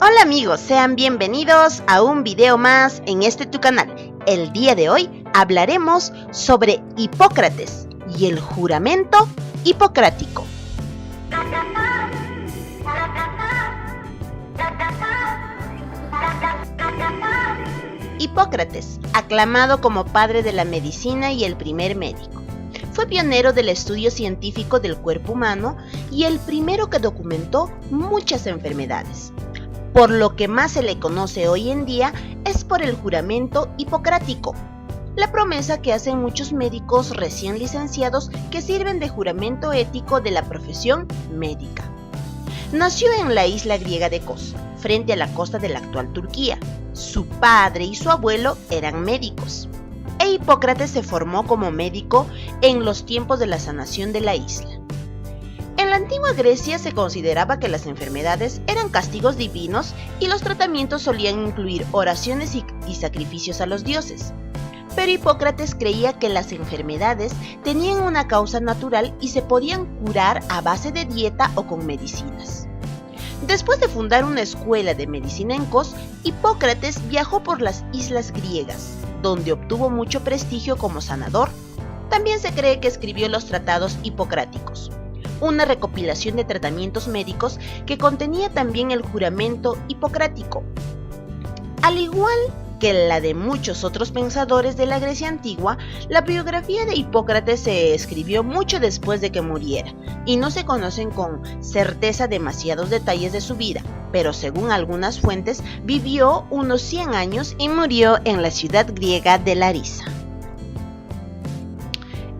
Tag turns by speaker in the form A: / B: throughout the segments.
A: Hola amigos, sean bienvenidos a un video más en tu canal. El día de hoy hablaremos sobre Hipócrates y el juramento hipocrático. Hipócrates, aclamado como padre de la medicina y el primer médico, fue pionero del estudio científico del cuerpo humano y el primero que documentó muchas enfermedades. Por lo que más se le conoce hoy en día es por el juramento hipocrático, la promesa que hacen muchos médicos recién licenciados que sirven de juramento ético de la profesión médica. Nació en la isla griega de Kos, frente a la costa de la actual Turquía. Su padre y su abuelo eran médicos, e Hipócrates se formó como médico en los tiempos de la sanación de la isla. En la antigua Grecia se consideraba que las enfermedades eran castigos divinos y los tratamientos solían incluir oraciones y sacrificios a los dioses. Pero Hipócrates creía que las enfermedades tenían una causa natural y se podían curar a base de dieta o con medicinas. Después de fundar una escuela de medicina en Kos, Hipócrates viajó por las islas griegas, donde obtuvo mucho prestigio como sanador. También se cree que escribió los tratados hipocráticos, una recopilación de tratamientos médicos que contenía también el juramento hipocrático. Al igual que la de muchos otros pensadores de la Grecia antigua, la biografía de Hipócrates se escribió mucho después de que muriera, y no se conocen con certeza demasiados detalles de su vida, pero según algunas fuentes vivió unos 100 años y murió en la ciudad griega de Larisa.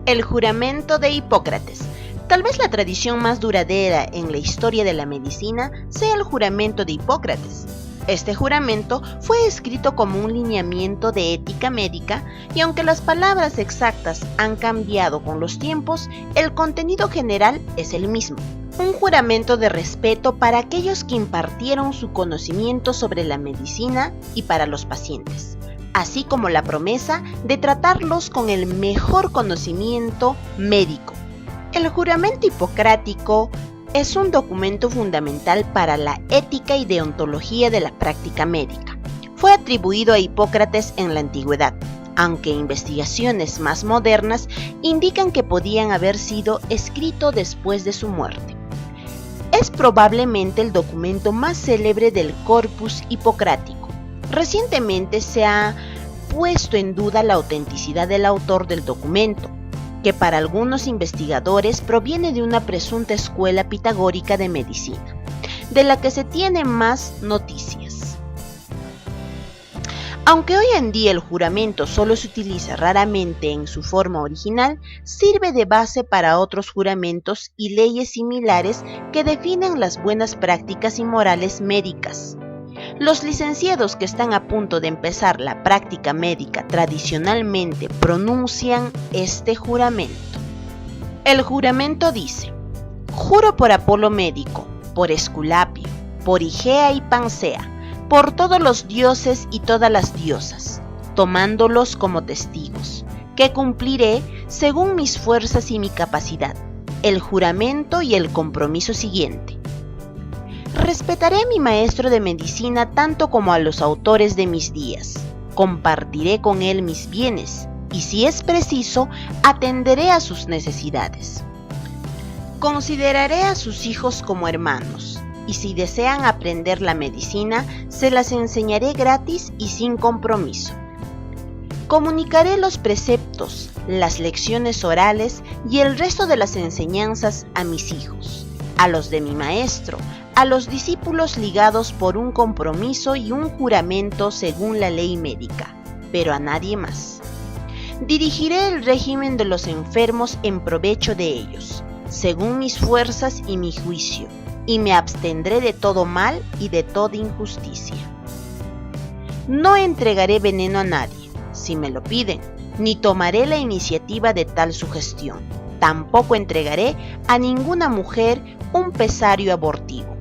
A: El juramento de Hipócrates. Tal vez la tradición más duradera en la historia de la medicina sea el juramento de Hipócrates. Este juramento fue escrito como un lineamiento de ética médica y aunque las palabras exactas han cambiado con los tiempos, el contenido general es el mismo. Un juramento de respeto para aquellos que impartieron su conocimiento sobre la medicina y para los pacientes, así como la promesa de tratarlos con el mejor conocimiento médico. El juramento hipocrático es un documento fundamental para la ética y deontología de la práctica médica. Fue atribuido a Hipócrates en la antigüedad, aunque investigaciones más modernas indican que podían haber sido escrito después de su muerte. Es probablemente el documento más célebre del corpus hipocrático. Recientemente se ha puesto en duda la autenticidad del autor del documento, que para algunos investigadores proviene de una presunta escuela pitagórica de medicina, de la que se tiene más noticias. Aunque hoy en día el juramento solo se utiliza raramente en su forma original, sirve de base para otros juramentos y leyes similares que definen las buenas prácticas y morales médicas. Los licenciados que están a punto de empezar la práctica médica tradicionalmente pronuncian este juramento. El juramento dice: juro por Apolo médico, por Esculapio, por Igea y Pancea, por todos los dioses y todas las diosas, tomándolos como testigos, que cumpliré según mis fuerzas y mi capacidad el juramento y el compromiso siguiente. Respetaré a mi maestro de medicina tanto como a los autores de mis días. Compartiré con él mis bienes y, si es preciso, atenderé a sus necesidades. Consideraré a sus hijos como hermanos y, si desean aprender la medicina, se las enseñaré gratis y sin compromiso. Comunicaré los preceptos, las lecciones orales y el resto de las enseñanzas a mis hijos, a los de mi maestro, a los discípulos ligados por un compromiso y un juramento según la ley médica, pero a nadie más. Dirigiré el régimen de los enfermos en provecho de ellos, según mis fuerzas y mi juicio, y me abstendré de todo mal y de toda injusticia. No entregaré veneno a nadie, si me lo piden, ni tomaré la iniciativa de tal sugestión. Tampoco entregaré a ninguna mujer un pesario abortivo.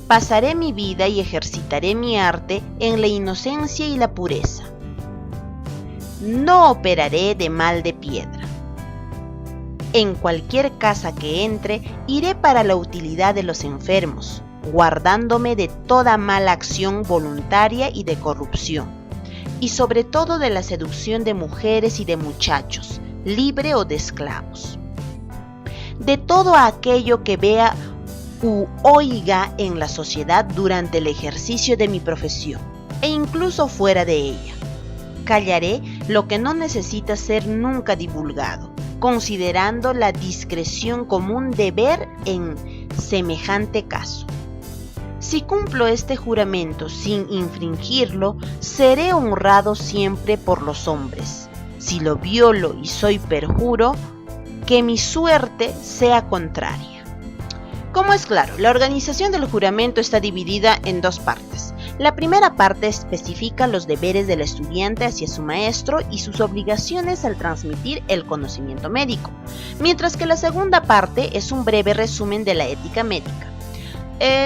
A: Pasaré mi vida y ejercitaré mi arte en la inocencia y la pureza. No operaré de mal de piedra. En cualquier casa que entre, iré para la utilidad de los enfermos, guardándome de toda mala acción voluntaria y de corrupción, y sobre todo de la seducción de mujeres y de muchachos, libre o de esclavos. De todo aquello que vea u oiga en la sociedad durante el ejercicio de mi profesión, e incluso fuera de ella. Callaré lo que no necesita ser nunca divulgado, considerando la discreción como un deber en semejante caso. Si cumplo este juramento sin infringirlo, seré honrado siempre por los hombres. Si lo violo y soy perjuro, que mi suerte sea contraria. Como es claro, la organización del juramento está dividida en dos partes. La primera parte especifica los deberes del estudiante hacia su maestro y sus obligaciones al transmitir el conocimiento médico, mientras que la segunda parte es un breve resumen de la ética médica.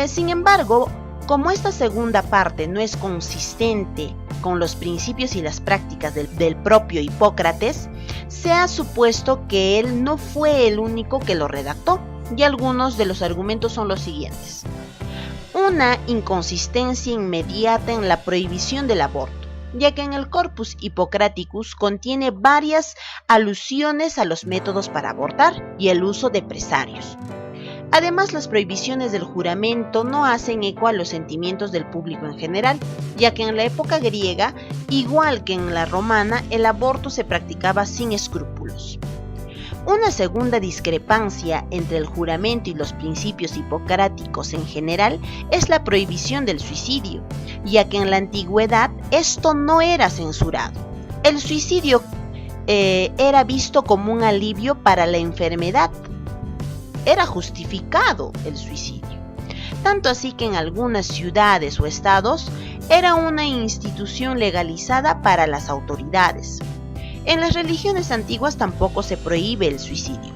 A: Sin embargo, como esta segunda parte no es consistente con los principios y las prácticas del propio Hipócrates, se ha supuesto que él no fue el único que lo redactó, y algunos de los argumentos son los siguientes. Una inconsistencia inmediata en la prohibición del aborto, ya que en el Corpus Hippocraticus contiene varias alusiones a los métodos para abortar y el uso de presarios. Además, las prohibiciones del juramento no hacen eco a los sentimientos del público en general, ya que en la época griega, igual que en la romana, el aborto se practicaba sin escrúpulos. Una segunda discrepancia entre el juramento y los principios hipocráticos en general es la prohibición del suicidio, ya que en la antigüedad esto no era censurado. El suicidio era visto como un alivio para la enfermedad. Era justificado el suicidio. Tanto así que en algunas ciudades o estados era una institución legalizada para las autoridades. En las religiones antiguas tampoco se prohíbe el suicidio.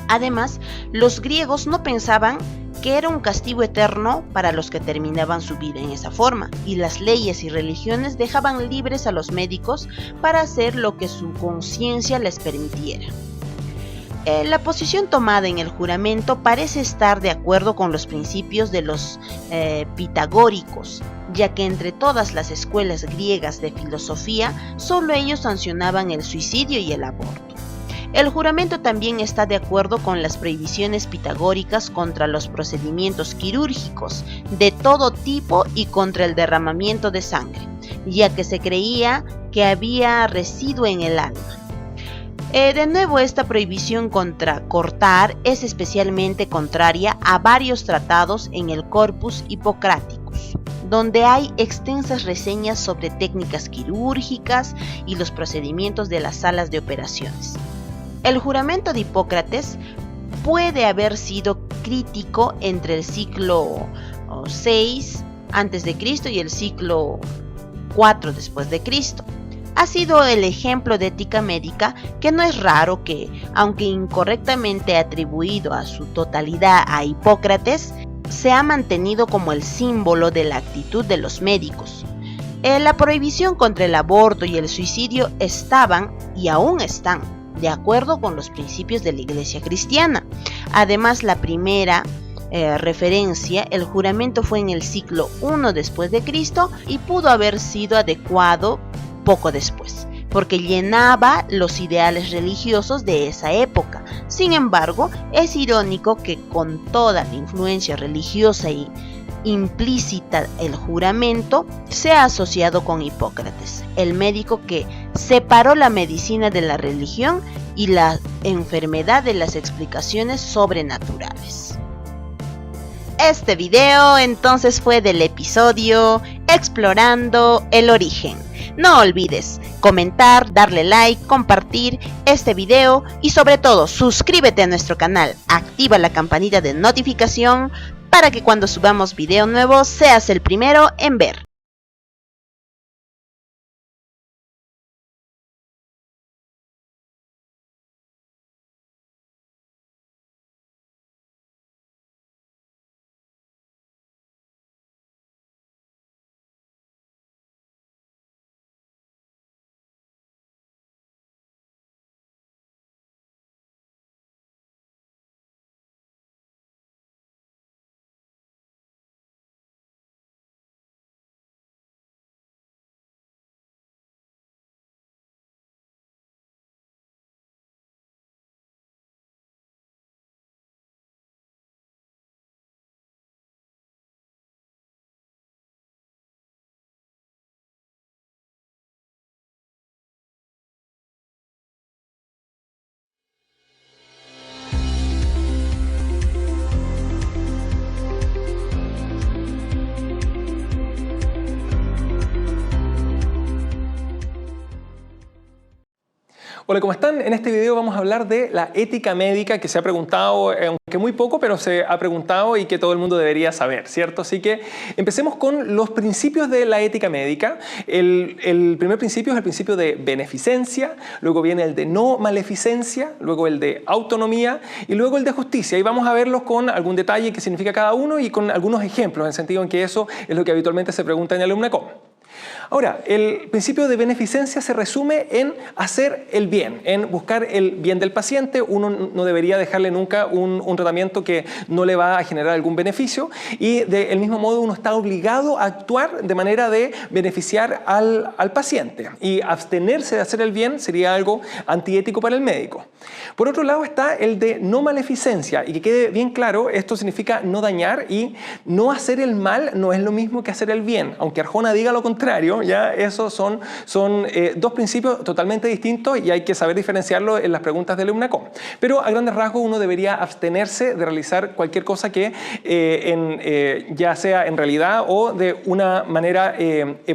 A: Además, los griegos no pensaban que era un castigo eterno para los que terminaban su vida en esa forma, y las leyes y religiones dejaban libres a los médicos para hacer lo que su conciencia les permitiera. La posición tomada en el juramento parece estar de acuerdo con los principios de los pitagóricos, ya que entre todas las escuelas griegas de filosofía, solo ellos sancionaban el suicidio y el aborto. El juramento también está de acuerdo con las prohibiciones pitagóricas contra los procedimientos quirúrgicos de todo tipo y contra el derramamiento de sangre, ya que se creía que había residuo en el alma. De nuevo, esta prohibición contra cortar es especialmente contraria a varios tratados en el Corpus Hippocraticus, donde hay extensas reseñas sobre técnicas quirúrgicas y los procedimientos de las salas de operaciones. El juramento de Hipócrates puede haber sido crítico entre el siglo VI a.C. y el siglo IV después de Cristo. Ha sido el ejemplo de ética médica que no es raro que, aunque incorrectamente atribuido a su totalidad a Hipócrates, se ha mantenido como el símbolo de la actitud de los médicos. La prohibición contra el aborto y el suicidio estaban y aún están de acuerdo con los principios de la Iglesia cristiana. Además, la primera referencia, el juramento fue en el siglo I después de Cristo y pudo haber sido adecuado poco después, porque llenaba los ideales religiosos de esa época. Sin embargo, es irónico que con toda la influencia religiosa y implícita el juramento sea asociado con Hipócrates, el médico que separó la medicina de la religión y la enfermedad de las explicaciones sobrenaturales. Este video entonces fue del episodio Explorando el Origen. No olvides comentar, darle like, compartir este video y sobre todo suscríbete a nuestro canal, activa la campanita de notificación para que cuando subamos video nuevo seas el primero en ver.
B: Hola, ¿cómo están? En este video vamos a hablar de la ética médica que se ha preguntado, aunque muy poco, pero se ha preguntado y que todo el mundo debería saber, ¿cierto? Así que empecemos con los principios de la ética médica. El primer principio es el principio de beneficencia, luego viene el de no maleficencia, luego el de autonomía y luego el de justicia. Y vamos a verlos con algún detalle que significa cada uno y con algunos ejemplos, en el sentido en que eso es lo que habitualmente se pregunta en el AlumnaCom. Ahora, el principio de beneficencia se resume en hacer el bien, en buscar el bien del paciente. Uno no debería dejarle nunca un tratamiento que no le va a generar algún beneficio y del mismo modo uno está obligado a actuar de manera de beneficiar al paciente, y abstenerse de hacer el bien sería algo antiético para el médico. Por otro lado está el de no maleficencia, y que quede bien claro, esto significa no dañar, y no hacer el mal no es lo mismo que hacer el bien, aunque Arjona diga lo contrario. Ya esos son dos principios totalmente distintos y hay que saber diferenciarlo en las preguntas del AlumnaCom. Pero a grandes rasgos uno debería abstenerse de realizar cualquier cosa que ya sea en realidad o de una manera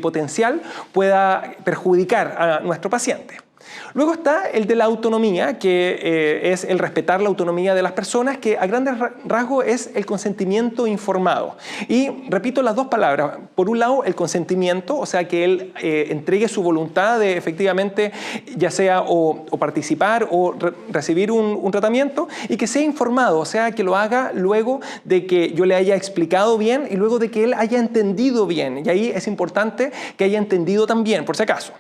B: potencial pueda perjudicar a nuestro paciente. Luego está el de la autonomía, que es el respetar la autonomía de las personas, que a grandes rasgos es el consentimiento informado. Y repito las dos palabras. Por un lado, el consentimiento, o sea, que él entregue su voluntad de efectivamente, ya sea o participar o recibir un tratamiento, y que sea informado, o sea, que lo haga luego de que yo le haya explicado bien y luego de que él haya entendido bien. Y ahí es importante que haya entendido también, por si acaso.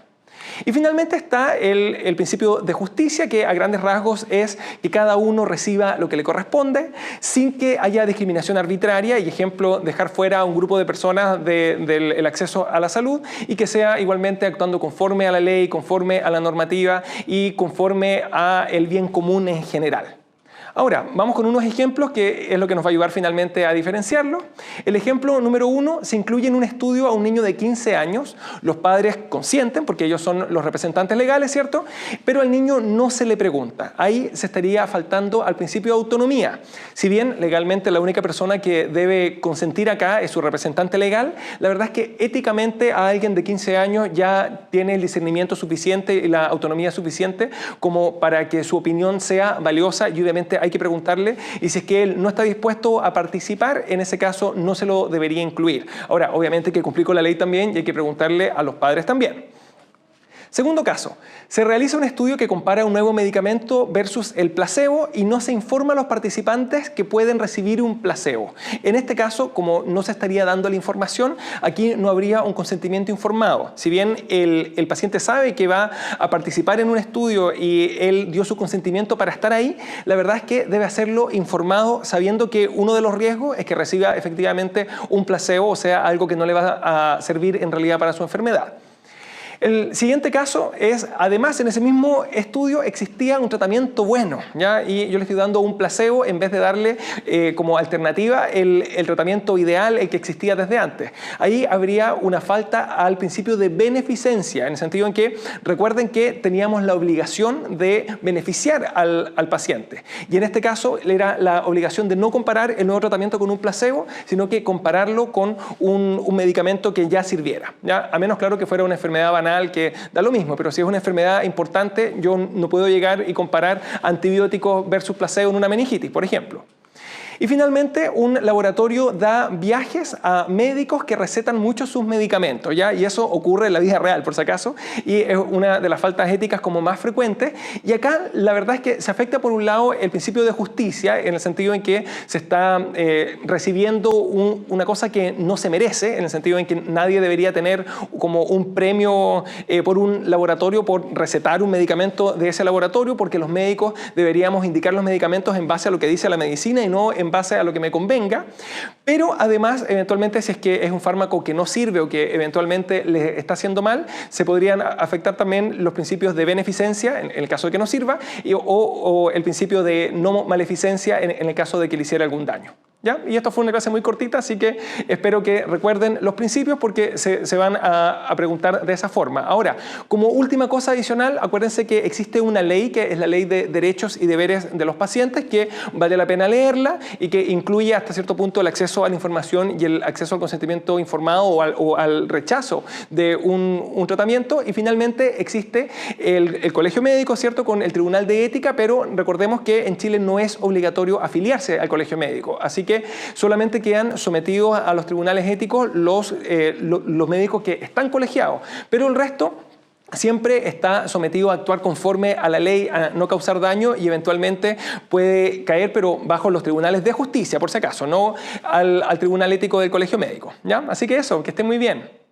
B: Y finalmente está el principio de justicia, que a grandes rasgos es que cada uno reciba lo que le corresponde sin que haya discriminación arbitraria, y ejemplo, dejar fuera a un grupo de personas del acceso a la salud, y que sea igualmente actuando conforme a la ley, conforme a la normativa y conforme al bien común en general. Ahora, vamos con unos ejemplos que es lo que nos va a ayudar finalmente a diferenciarlo. El ejemplo número 1 se incluye en un estudio a un niño de 15 años. Los padres consienten porque ellos son los representantes legales, ¿cierto? Pero al niño no se le pregunta. Ahí se estaría faltando al principio de autonomía. Si bien legalmente la única persona que debe consentir acá es su representante legal, la verdad es que éticamente a alguien de 15 años ya tiene el discernimiento suficiente y la autonomía suficiente como para que su opinión sea valiosa, y obviamente hay que preguntarle, y si es que él no está dispuesto a participar, en ese caso no se lo debería incluir. Ahora, obviamente hay que cumplir con la ley también y hay que preguntarle a los padres también. Segundo caso, se realiza un estudio que compara un nuevo medicamento versus el placebo y no se informa a los participantes que pueden recibir un placebo. En este caso, como no se estaría dando la información, aquí no habría un consentimiento informado. Si bien el paciente sabe que va a participar en un estudio y él dio su consentimiento para estar ahí, la verdad es que debe hacerlo informado, sabiendo que uno de los riesgos es que reciba efectivamente un placebo, o sea, algo que no le va a servir en realidad para su enfermedad. El siguiente caso es, además en ese mismo estudio existía un tratamiento bueno, ¿ya? Y yo le estoy dando un placebo en vez de darle como alternativa el tratamiento ideal, el que existía desde antes. Ahí habría una falta al principio de beneficencia, en el sentido en que recuerden que teníamos la obligación de beneficiar al paciente. Y en este caso era la obligación de no comparar el nuevo tratamiento con un placebo, sino que compararlo con un medicamento que ya sirviera, ¿ya? A menos, claro, que fuera una enfermedad banal, que da lo mismo, pero si es una enfermedad importante, yo no puedo llegar y comparar antibióticos versus placebo en una meningitis, por ejemplo. Y finalmente, un laboratorio da viajes a médicos que recetan mucho sus medicamentos, ¿ya? Y eso ocurre en la vida real, por si acaso, y es una de las faltas éticas como más frecuentes. Y acá la verdad es que se afecta por un lado el principio de justicia, en el sentido en que se está recibiendo una cosa que no se merece, en el sentido en que nadie debería tener como un premio por un laboratorio por recetar un medicamento de ese laboratorio, porque los médicos deberíamos indicar los medicamentos en base a lo que dice la medicina y no en base a lo que me convenga. Pero además, eventualmente, si es que es un fármaco que no sirve o que eventualmente le está haciendo mal, se podrían afectar también los principios de beneficencia en el caso de que no sirva, o el principio de no maleficencia en el caso de que le hiciera algún daño. ¿Ya? Y esto fue una clase muy cortita, así que espero que recuerden los principios porque se van a preguntar de esa forma. Ahora, como última cosa adicional, acuérdense que existe una ley que es la Ley de Derechos y Deberes de los Pacientes, que vale la pena leerla y que incluye hasta cierto punto el acceso a la información y el acceso al consentimiento informado o al rechazo de un tratamiento. Y finalmente existe el Colegio Médico, ¿cierto?, con el Tribunal de Ética, pero recordemos que en Chile no es obligatorio afiliarse al Colegio Médico, así que solamente quedan sometidos a los tribunales éticos los médicos que están colegiados, pero el resto siempre está sometido a actuar conforme a la ley, a no causar daño y eventualmente puede caer, pero bajo los tribunales de justicia, por si acaso, no al tribunal ético del Colegio Médico, ¿ya? Así que eso, que estén muy bien.